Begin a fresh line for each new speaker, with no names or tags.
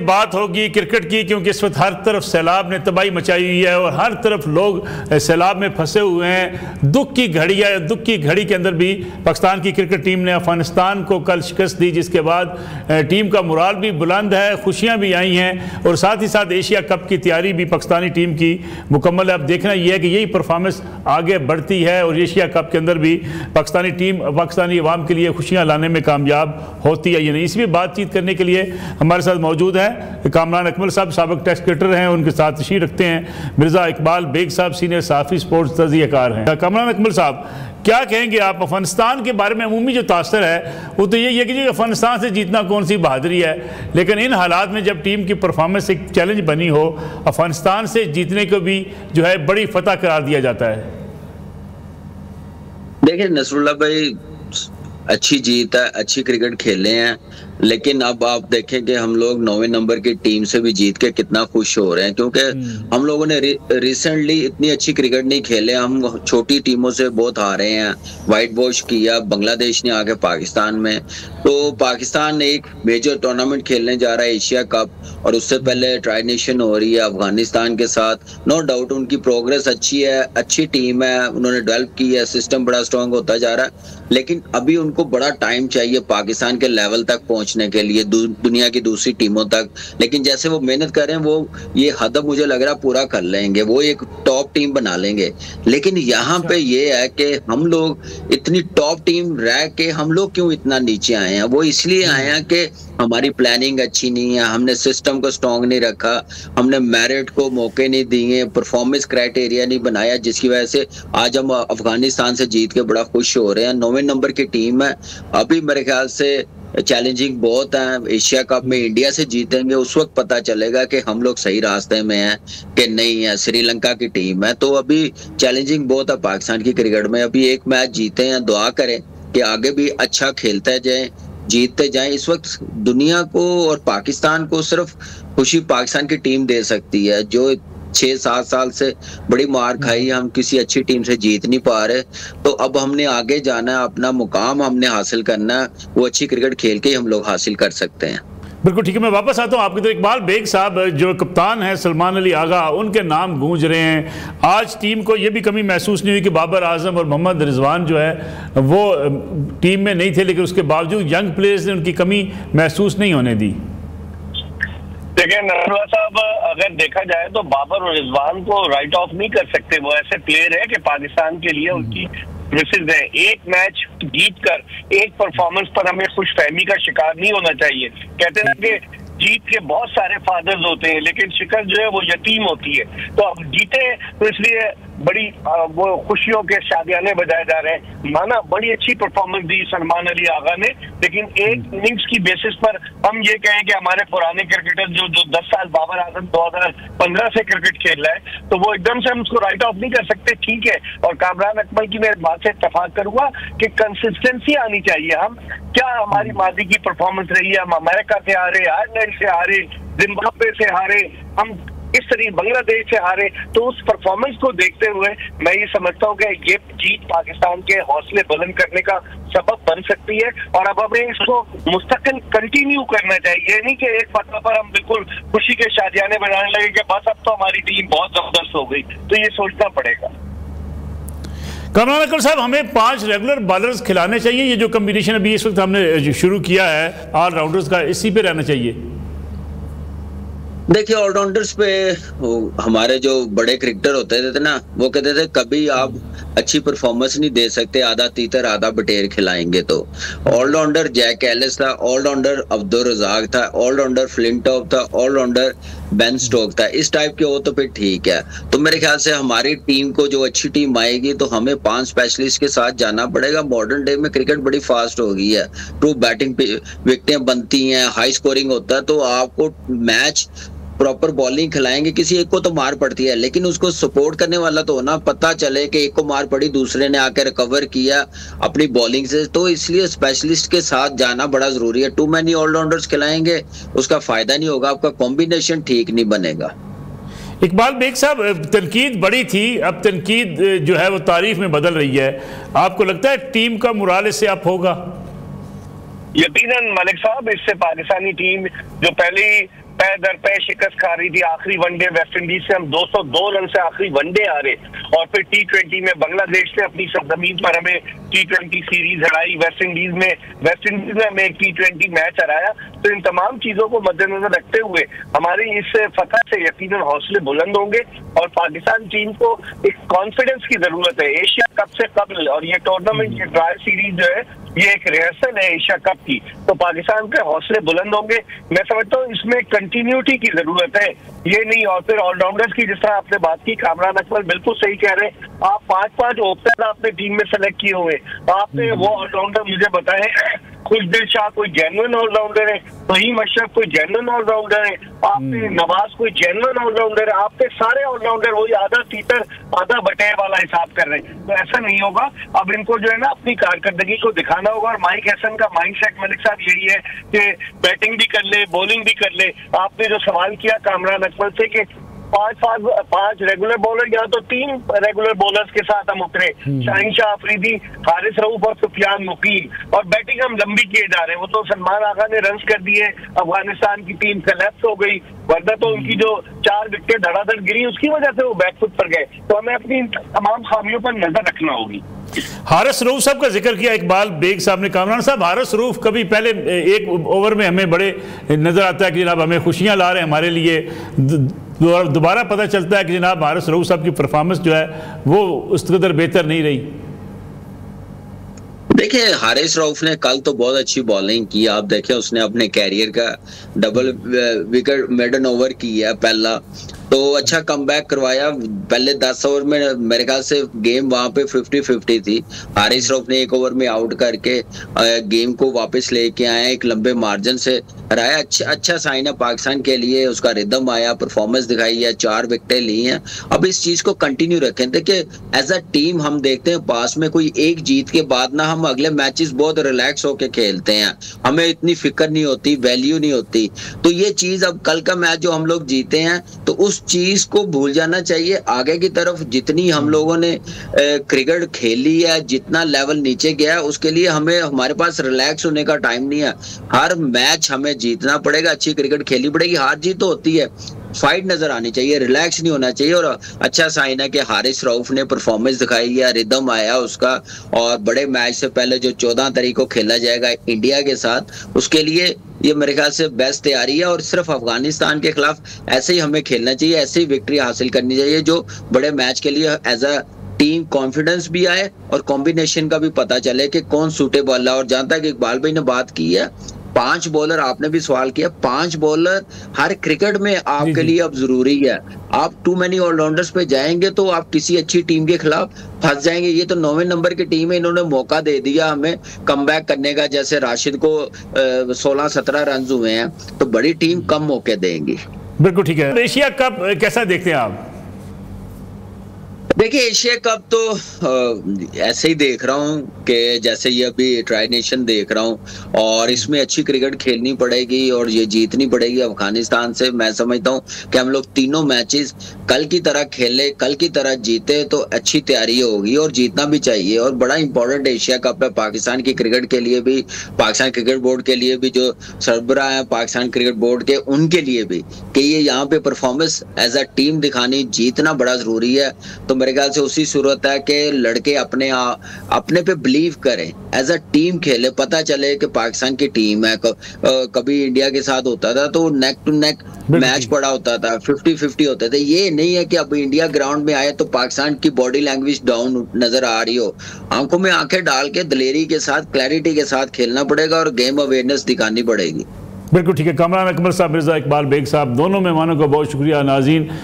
बात होगी क्रिकेट की, क्योंकि इस वक्त हर तरफ सैलाब ने तबाही मचाई हुई है और हर तरफ लोग सैलाब में फंसे हुए हैं। दुख की घड़ी है, दुख की घड़ी के अंदर भी पाकिस्तान की क्रिकेट टीम ने अफगानिस्तान को कल शिकस्त दी, जिसके बाद टीम का मुराल भी बुलंद है, खुशियां भी आई हैं और साथ ही साथ एशिया कप की तैयारी भी पाकिस्तानी टीम की मुकम्मल है। अब देखना यह है कि यही परफॉर्मेंस आगे बढ़ती है और एशिया कप के अंदर भी पाकिस्तानी टीम पाकिस्तानी अवाम के लिए खुशियाँ लाने में कामयाब होती है या नहीं। इसी पर बातचीत करने के लिए हमारे साथ मौजूद है कामरान अकमल साहब, साबिक टेस्ट क्रिकेटर हैं, उनके साथ तशरीफ रखते हैं मिर्ज़ा इकबाल बेग साहब, सीनियर सहाफ़ी स्पोर्ट्स तज़कियाकार हैं। कामरान अकमल साहब, क्या कहेंगे आप अफगानिस्तान के बारे में? अमूमी जो तासर है वो तो यही है कि अफगानिस्तान से जीतना कौन सी बहादुरी है, लेकिन इन हालात में जब टीम की परफॉर्मेंस एक चैलेंज बनी हो, अफगानिस्तान से जीतने को भी जो है बड़ी फतह करार दिया जाता है।
देखिए नसरुल्लाह भाई, अच्छी जीत है, अच्छी क्रिकेट खेले हैं, लेकिन अब आप देखें कि हम लोग 9वें नंबर की टीम से भी जीत के कितना खुश हो रहे हैं, क्योंकि हम लोगों ने रिसेंटली इतनी अच्छी क्रिकेट नहीं खेले। हम छोटी टीमों से बहुत हारे हैं, वाइट वॉश किया बांग्लादेश ने आके पाकिस्तान में। तो पाकिस्तान एक मेजर टूर्नामेंट खेलने जा रहा है, एशिया कप, और उससे पहले ट्राई नेशन हो रही है अफगानिस्तान के साथ। नो डाउट उनकी प्रोग्रेस अच्छी है, अच्छी टीम है, उन्होंने डेवलप की है, सिस्टम बड़ा स्ट्रांग होता जा रहा है, लेकिन अभी उनको बड़ा टाइम चाहिए पाकिस्तान के लेवल तक पहुंचने के लिए, दुनिया की दूसरी टीमों तक। लेकिन जैसे वो मेहनत कर रहे हैं, वो ये हदफ मुझे लग रहा है पूरा कर लेंगे, वो एक टॉप टीम बना लेंगे। लेकिन यहाँ पे ये है कि हम लोग इतनी टॉप टीम रह के हम लोग क्यों इतना नीचे आए हैं? वो इसलिए आए हैं कि हमारी प्लानिंग अच्छी नहीं है, हमने सिस्टम को स्ट्रॉन्ग नहीं रखा, हमने मेरिट को मौके नहीं दिए, परफॉर्मेंस क्राइटेरिया नहीं बनाया, जिसकी वजह से आज हम अफगानिस्तान से जीत के बड़ा खुश हो रहे हैं। 9वें नंबर की टीम है, अभी मेरे ख्याल से चैलेंजिंग बहुत है। एशिया कप में इंडिया से जीतेंगे, उस वक्त पता चलेगा कि हम लोग सही रास्ते में हैं कि नहीं है। श्रीलंका की टीम है, तो अभी चैलेंजिंग बहुत है पाकिस्तान की क्रिकेट में। अभी एक मैच जीते हैं, दुआ करें कि आगे भी अच्छा खेलते जाए, जीतते जाएं। इस वक्त दुनिया को और पाकिस्तान को सिर्फ खुशी पाकिस्तान की टीम दे सकती है, जो 6-7 साल से बड़ी मार खाई, हम किसी अच्छी टीम से जीत नहीं पा रहे। तो अब हमने आगे जाना है, अपना मुकाम हमने हासिल करना है, वो अच्छी क्रिकेट खेल के ही हम लोग हासिल कर सकते हैं।
बिल्कुल ठीक है, मैं वापस आता हूँ आपकी तरफ। इकबाल बेग साहब, जो कप्तान है सलमान अली आगा, उनके नाम गूंज रहे हैं। आज टीम को यह भी कमी महसूस नहीं हुई कि बाबर आजम और मोहम्मद रिजवान जो है वो टीम में नहीं थे, लेकिन उसके बावजूद यंग प्लेयर्स ने उनकी कमी महसूस नहीं होने दी।
देखिए नसरुल्लाह साहब, अगर देखा जाए तो बाबर और रिजवान को राइट ऑफ नहीं कर सकते। वो ऐसे प्लेयर है कि पाकिस्तान के लिए उनकी मिसेज है। एक मैच जीतकर एक परफॉर्मेंस पर हमें खुशफहमी का शिकार नहीं होना चाहिए। कहते हैं कि जीत के बहुत सारे फादर्स होते हैं, लेकिन शिकस्त जो है वो यतीम होती है। तो अब जीते तो इसलिए बड़ी वो खुशियों के शादियाने बजाए जा रहे हैं। माना बड़ी अच्छी परफॉर्मेंस दी सलमान अली आगा ने, लेकिन एक इनिंग्स की बेसिस पर हम ये कहें कि हमारे पुराने क्रिकेटर जो 10 साल, बाबर आजम 2015 से क्रिकेट खेल रहा है, तो वो एकदम से हम उसको राइट ऑफ नहीं कर सकते। ठीक है, और कामरान अकमल की मैं बात से इत्तेफाक करूंगा कि कंसिस्टेंसी आनी चाहिए। हम क्या हमारी माजी की परफॉर्मेंस रही है, हम अमेरिका से हारे, आयरलैंड से हारे, जिम्बाब्वे से हारे, हम इस तरीके बांग्लादेश से हारे, तो उस परफॉर्मेंस को देखते हुए मैं ये समझता हूँ कि ये जीत पाकिस्तान के हौसले बुलंद करने का सबब बन सकती है। और अब हमें इसको मुस्तकिल कंटिन्यू करना चाहिए, नहीं कि एक फतह पर हम बिल्कुल खुशी के शादियाने बनाने लगे कि बस अब तो हमारी टीम बहुत जबरदस्त हो गई। तो ये सोचना पड़ेगा।
कामरान अकमल साहब, हमें 5 रेगुलर बॉलर्स खिलाने चाहिए। ये जो कम्बिनेशन अभी इस वक्त हमने शुरू किया है ऑलराउंडर्स का, इसी पे रहना चाहिए।
देखिए ऑलराउंडर्स पे हमारे जो बड़े क्रिकेटर होते थे ना, वो कहते थे कभी आप अच्छी परफॉर्मेंस नहीं दे सकते, आधा तीतर आधा बटेर खिलाएंगे। तो ऑलराउंडर जैक एलिस था, ऑलराउंडर अब्दुल रजाक था, ऑलराउंडर फ्लिंटॉफ था, ऑलराउंडर बेन स्टोक था। इस टाइप के हो तो फिर ठीक है। तो मेरे ख्याल से हमारी टीम को जो अच्छी टीम आएगी तो हमें 5 स्पेशलिस्ट के साथ जाना पड़ेगा। मॉडर्न डे में क्रिकेट बड़ी फास्ट हो गई है, ट्रू बैटिंग विकेटें बनती हैं, हाई स्कोरिंग होता है, तो आपको मैच प्रॉपर बॉलिंग खिलाएंगे, किसी एक को तो मार पड़ती है, लेकिन उसको सपोर्ट करने वाला तो होना, पता चले कि एक को मार पड़ी, दूसरे ने आकर रिकवर किया अपनी बॉलिंग से। तो इसलिए स्पेशलिस्ट के साथ जाना बड़ा जरूरी है। टू मैनी ऑलराउंडर्स खिलाएंगे उसका फायदा नहीं होगा, आपका कॉम्बिनेशन ठीक नहीं बनेगा।
इकबाल बेग साहब, तनकीद बड़ी थी, अब तनकीद जो है वो तारीफ में बदल रही है। आपको लगता है टीम का मुराल इससे अप होगा?
यकीनन मलिक साहब, इससे पाकिस्तानी टीम जो पैर दर पैर शिकस्त खा रही थी। आखिरी वनडे वेस्ट इंडीज से हम 202 रन से आखिरी वनडे हारे, और फिर T20 में बांग्लादेश ने अपनी सरजमीन पर हमें T20 सीरीज हराई। वेस्ट इंडीज ने हमें एक T20 मैच हराया। तो इन तमाम चीजों को मद्देनजर रखते हुए हमारी इस फतह से यकीनन हौसले बुलंद होंगे, और पाकिस्तान टीम को एक कॉन्फिडेंस की जरूरत है। एशिया कप से कबल, और ये टूर्नामेंट की ट्रायल सीरीज जो है ये एक रिहर्सल है एशिया कप की, तो पाकिस्तान के हौसले बुलंद होंगे। मैं समझता हूँ इसमें कंटिन्यूटी की जरूरत है, ये नहीं। और फिर ऑलराउंडर्स की जिस तरह आपने बात की, कामरान अकमल बिल्कुल सही कह रहे हैं। आप 5-5 ओपनर आपने टीम में सेलेक्ट किए हुए, आपने वो ऑलराउंडर मुझे बताए, खुशदिल शाह कोई जेन्युइन ऑलराउंडर है, फहीम अशरफ कोई जेन्युइन ऑलराउंडर है, आपने नवाज कोई जेन्युइन ऑलराउंडर है, आपके सारे ऑलराउंडर वही आधा तीतर आधा बटेर वाला हिसाब कर रहे हैं। तो ऐसा नहीं होगा। अब इनको जो है ना अपनी कारकर्दगी को दिखाना होगा, और माइक हसन का माइंडसेट मलिक साहब यही है कि बैटिंग भी कर ले, बॉलिंग भी कर ले। आपने जो सवाल किया कामरान अकमल से कि 5 रेगुलर बॉलर या तो 3 रेगुलर बॉलर्स के साथ हम उतरे, शाहीन शाह अफरीदी, हारिस रऊफ और सुफियान मुकीम, और बैटिंग हम लंबी किए जा रहे हैं। वो तो सलमान आगा ने रन्स कर दिए, अफगानिस्तान की टीम कलेप्स हो गई, वरना तो उनकी जो 4 विकेट धड़ाधड़ गिरी उसकी वजह से वो बैकफुट पर गए। तो हमें अपनी तमाम खामियों पर नजर रखना होगी।
हारिस रऊफ साहब का जिक्र किया इकबाल बेग साहब ने। कामरान साहब, हारिस रऊफ कभी पहले एक ओवर में हमें बड़े नजर आता है कि जनाब हमें खुशियां ला रहे हैं हमारे लिए, दोबारा पता चलता है कि जनाब हारिस रऊफ साहब की परफॉर्मेंस जो है वो उस कदर बेहतर नहीं रही।
देखिए, हारिस रऊफ ने कल तो बहुत अच्छी बॉलिंग की। आप देखें, उसने अपने कैरियर का डबल विकेट मेडन ओवर किया पहला, तो अच्छा कमबैक करवाया। पहले 10 ओवर में मेरे ख्याल से गेम वहां पे 50-50 थी। हारिस रऊफ ने 1 ओवर में आउट करके गेम को वापस लेके आया, एक लंबे मार्जिन से हराया। अच्छा साइन है पाकिस्तान के लिए, उसका रिदम आया, परफॉर्मेंस दिखाई है, 4 विकेटें ली हैं। अब इस चीज को कंटिन्यू रखें। देखिए, एज अ टीम हम देखते हैं पास में कोई एक जीत के बाद ना हम अगले मैचेस बहुत रिलैक्स होके खेलते हैं, हमें इतनी फिक्र नहीं होती, वैल्यू नहीं होती। तो ये चीज, अब कल का मैच जो हम लोग जीते हैं तो उस चीज को भूल जाना चाहिए। आगे की तरफ जितनी हम लोगों ने क्रिकेट खेली है, जितना लेवल नीचे गया है, उसके लिए हमारे पास रिलैक्स होने का टाइम नहीं है। हर मैच हमें जीतना पड़ेगा, अच्छी क्रिकेट खेलनी पड़ेगी। हार जीत तो होती है, फाइट नजर आनी चाहिए, रिलैक्स नहीं होना चाहिए। और अच्छा साइन है कि हारिस रऊफ ने परफॉर्मेंस दिखाई है, रिदम आया उसका। और बड़े मैच से पहले जो 14 तारीख को खेला जाएगा इंडिया के साथ, उसके लिए ये मेरे ख्याल से बेस्ट तैयारी है। और सिर्फ अफगानिस्तान के खिलाफ ऐसे ही हमें खेलना चाहिए, ऐसे ही विक्ट्री हासिल करनी चाहिए जो बड़े मैच के लिए एज अ टीम कॉन्फिडेंस भी आए और कॉम्बिनेशन का भी पता चले कि कौन सूटेबल है। और जहां तक इकबाल भाई ने बात की है, 5 बॉलर, आपने भी सवाल किया, 5 बॉलर हर क्रिकेट में आपके लिए अब जरूरी है। आप टू मैनी ऑलराउंडर्स पे जाएंगे तो आप किसी अच्छी टीम के खिलाफ फंस जाएंगे। ये तो 9वें नंबर की टीम है, इन्होंने मौका दे दिया हमें कमबैक करने का। जैसे राशिद को 16-17 रन हुए हैं, तो बड़ी टीम कम मौके देंगी।
बिल्कुल ठीक है। एशिया कप कैसा देखते हैं आप?
देखिए, एशिया कप तो ऐसे ही देख रहा हूँ कि जैसे ये अभी ट्राई नेशन देख रहा हूँ, और इसमें अच्छी क्रिकेट खेलनी पड़ेगी और ये जीतनी पड़ेगी अफगानिस्तान से। मैं समझता हूँ कि हम लोग तीनों मैचेस कल की तरह खेले, कल की तरह जीते तो अच्छी तैयारी होगी, और जीतना भी चाहिए। और बड़ा इंपॉर्टेंट एशिया कप है पाकिस्तान की क्रिकेट के लिए भी, पाकिस्तान क्रिकेट बोर्ड के लिए भी, जो सरबराह है पाकिस्तान क्रिकेट बोर्ड के, उनके लिए भी, कि ये यहाँ पे परफॉर्मेंस एज अ टीम दिखानी, जीतना बड़ा जरूरी है। तो मेरे ख्याल से उसी सूरत है कि लड़के अपने पे बिलीव करें, एज अ टीम खेले, पता चले कि पाकिस्तान की टीम है। कभी इंडिया के साथ होता था तो नेक टू नेक मैच पड़ा होता था, 50-50 होते थे। ये नहीं है कि अब इंडिया ग्राउंड में आए तो पाकिस्तान की बॉडी लैंग्वेज डाउन नजर आ रही हो। आंखों में आंखें डाल के दिलेरी के साथ, क्लैरिटी के साथ खेलना पड़ेगा और गेम अवेयरनेस दिखानी पड़ेगी।
बिल्कुल ठीक है। कामरान अकमल साहब, मिर्जा इकबाल बेग साहब, दोनों मेहमानों का बहुत शुक्रिया। नाज़रीन,